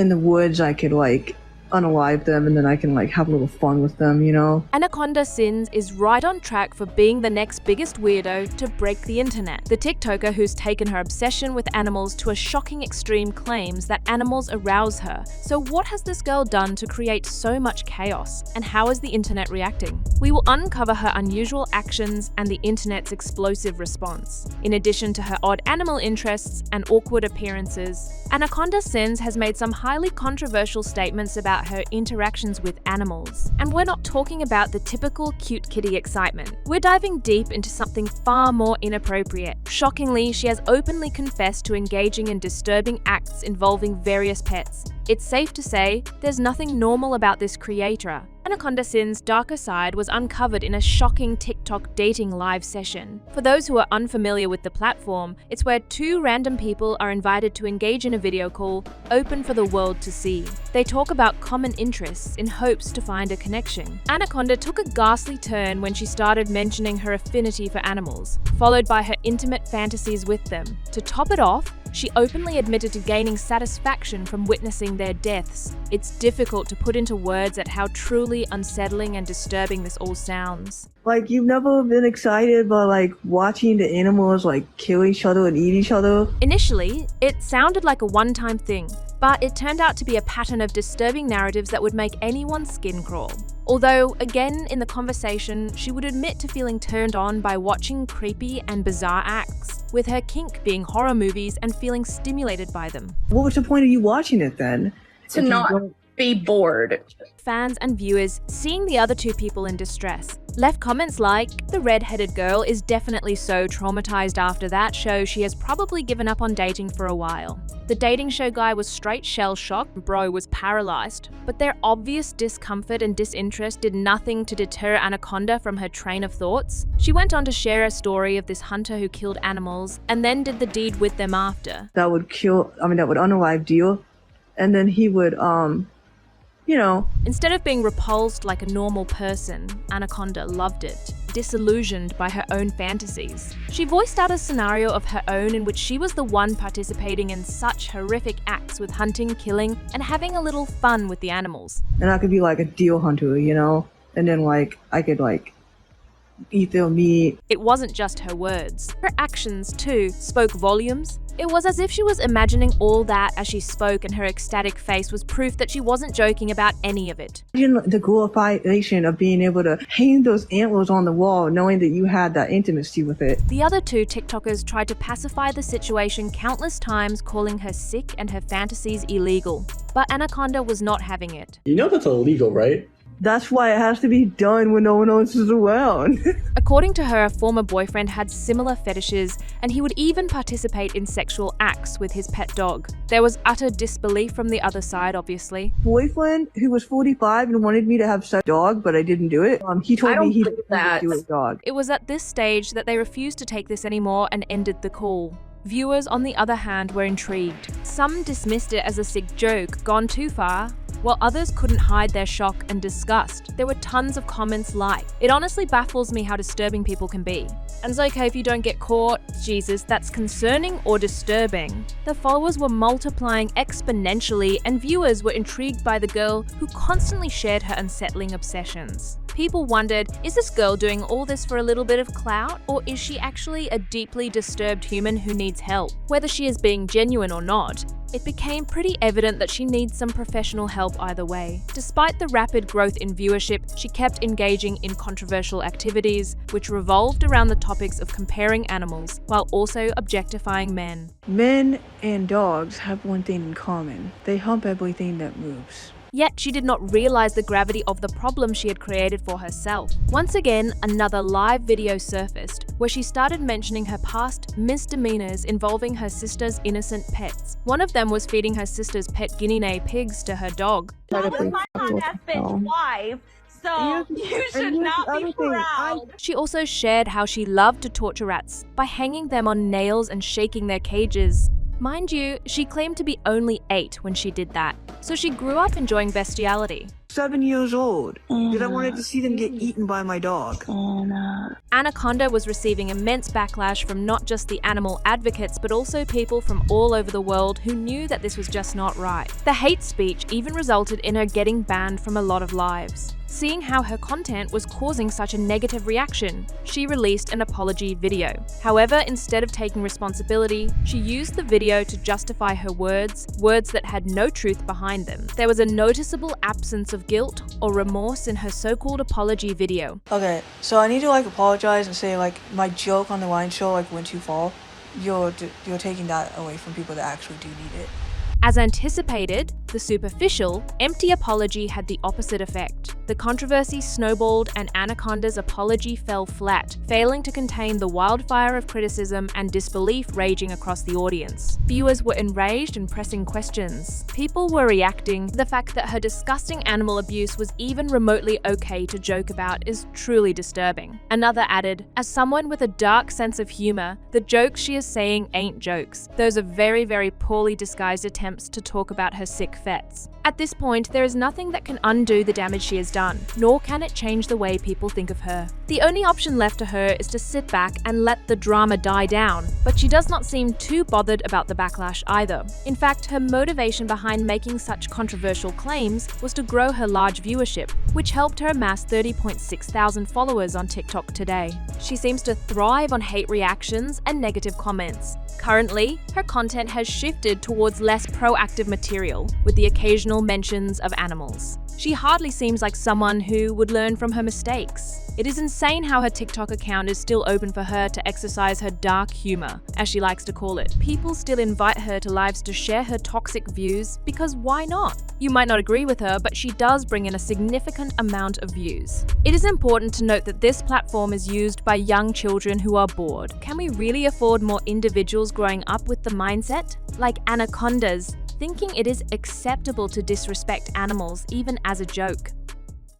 in the woods, I could like unalive them and then I can like have a little fun with them, you know? Anacondasins is right on track for being the next biggest weirdo to break the internet. The TikToker who's taken her obsession with animals to a shocking extreme claims that animals arouse her. So what has this girl done to create so much chaos? And how is the internet reacting? We will uncover her unusual actions and the internet's explosive response. In addition to her odd animal interests and awkward appearances, Anacondasins has made some highly controversial statements about her interactions with animals. And we're not talking about the typical cute kitty excitement. We're diving deep into something far more inappropriate. Shockingly, she has openly confessed to engaging in disturbing acts involving various pets. It's safe to say there's nothing normal about this creator. Anacondasins' darker side was uncovered in a shocking TikTok dating live session. For those who are unfamiliar with the platform, it's where two random people are invited to engage in a video call open for the world to see. They talk about common interests in hopes to find a connection. Anaconda took a ghastly turn when she started mentioning her affinity for animals, followed by her intimate fantasies with them. To top it off, she openly admitted to gaining satisfaction from witnessing their deaths. It's difficult to put into words at how truly unsettling and disturbing this all sounds. Like, you've never been excited by like watching the animals like kill each other and eat each other? Initially, it sounded like a one-time thing, but it turned out to be a pattern of disturbing narratives that would make anyone's skin crawl. Although, again in the conversation, she would admit to feeling turned on by watching creepy and bizarre acts, with her kink being horror movies and feeling stimulated by them. What was the point of you watching it then? To not be bored. Fans and viewers, seeing the other two people in distress, left comments like, "The red-headed girl is definitely so traumatized after that show she has probably given up on dating for a while." The dating show guy was straight shell-shocked, bro was paralyzed. But their obvious discomfort and disinterest did nothing to deter Anaconda from her train of thoughts. She went on to share a story of this hunter who killed animals and then did the deed with them after. That would unalive deal. And then he would, you know. Instead of being repulsed like a normal person, Anaconda loved it, disillusioned by her own fantasies. She voiced out a scenario of her own in which she was the one participating in such horrific acts with hunting, killing, and having a little fun with the animals. And I could be like a deer hunter, you know? And then like, I could like eat their meat. It wasn't just her words. Her actions, too, spoke volumes. It was as if she was imagining all that as she spoke, and her ecstatic face was proof that she wasn't joking about any of it. Imagine the glorification of being able to hang those antlers on the wall, knowing that you had that intimacy with it. The other two TikTokers tried to pacify the situation countless times, calling her sick and her fantasies illegal. But Anaconda was not having it. You know that's illegal, right? That's why it has to be done when no one else is around. According to her, a former boyfriend had similar fetishes, and he would even participate in sexual acts with his pet dog. There was utter disbelief from the other side, obviously. Boyfriend who was 45 and wanted me to have sex with a dog, but I didn't do it. He told me he didn't do a dog. It was at this stage that they refused to take this anymore and ended the call. Viewers, on the other hand, were intrigued. Some dismissed it as a sick joke gone too far, while others couldn't hide their shock and disgust. There were tons of comments like, "It honestly baffles me how disturbing people can be. And it's okay if you don't get caught. Jesus, that's concerning or disturbing." The followers were multiplying exponentially, and viewers were intrigued by the girl who constantly shared her unsettling obsessions. People wondered, is this girl doing all this for a little bit of clout, or is she actually a deeply disturbed human who needs help? Whether she is being genuine or not, it became pretty evident that she needs some professional help either way. Despite the rapid growth in viewership, she kept engaging in controversial activities, which revolved around the topics of comparing animals, while also objectifying men. Men and dogs have one thing in common. They hump everything that moves. Yet she did not realize the gravity of the problem she had created for herself. Once again, another live video surfaced, where she started mentioning her past misdemeanors involving her sister's innocent pets. One of them was feeding her sister's pet Guinea pigs to her dog. That was my hot-ass bitch wife, so you should not be proud. She also shared how she loved to torture rats by hanging them on nails and shaking their cages. Mind you, she claimed to be only 8 when she did that, so she grew up enjoying bestiality. 7 years old. Because I wanted to see them get eaten by my dog. Anaconda was receiving immense backlash from not just the animal advocates, but also people from all over the world who knew that this was just not right. The hate speech even resulted in her getting banned from a lot of lives. Seeing how her content was causing such a negative reaction, she released an apology video. However, instead of taking responsibility, she used the video to justify her words that had no truth behind them. There was a noticeable absence of guilt or remorse in her so-called apology video. Okay, so I need to apologize and say my joke on the wine show went too far. You're taking that away from people that actually do need it. As anticipated, the superficial, empty apology had the opposite effect. The controversy snowballed and Anaconda's apology fell flat, failing to contain the wildfire of criticism and disbelief raging across the audience. Viewers were enraged and pressing questions. People were reacting. The fact that her disgusting animal abuse was even remotely okay to joke about is truly disturbing. Another added, as someone with a dark sense of humor, the jokes she is saying ain't jokes. Those are very, very poorly disguised attempts to talk about her sick vets. At this point, there is nothing that can undo the damage she has done, nor can it change the way people think of her. The only option left to her is to sit back and let the drama die down, but she does not seem too bothered about the backlash either. In fact, her motivation behind making such controversial claims was to grow her large viewership, which helped her amass 30.6 thousand followers on TikTok today. She seems to thrive on hate reactions and negative comments. Currently, her content has shifted towards less proactive material, with the occasional mentions of animals. She hardly seems like someone who would learn from her mistakes. It is insane how her TikTok account is still open for her to exercise her dark humor, as she likes to call it. People still invite her to lives to share her toxic views, because why not? You might not agree with her, but she does bring in a significant amount of views. It is important to note that this platform is used by young children who are bored. Can we really afford more individuals growing up with the mindset? Like Anacondas, thinking it is acceptable to disrespect animals even as a joke.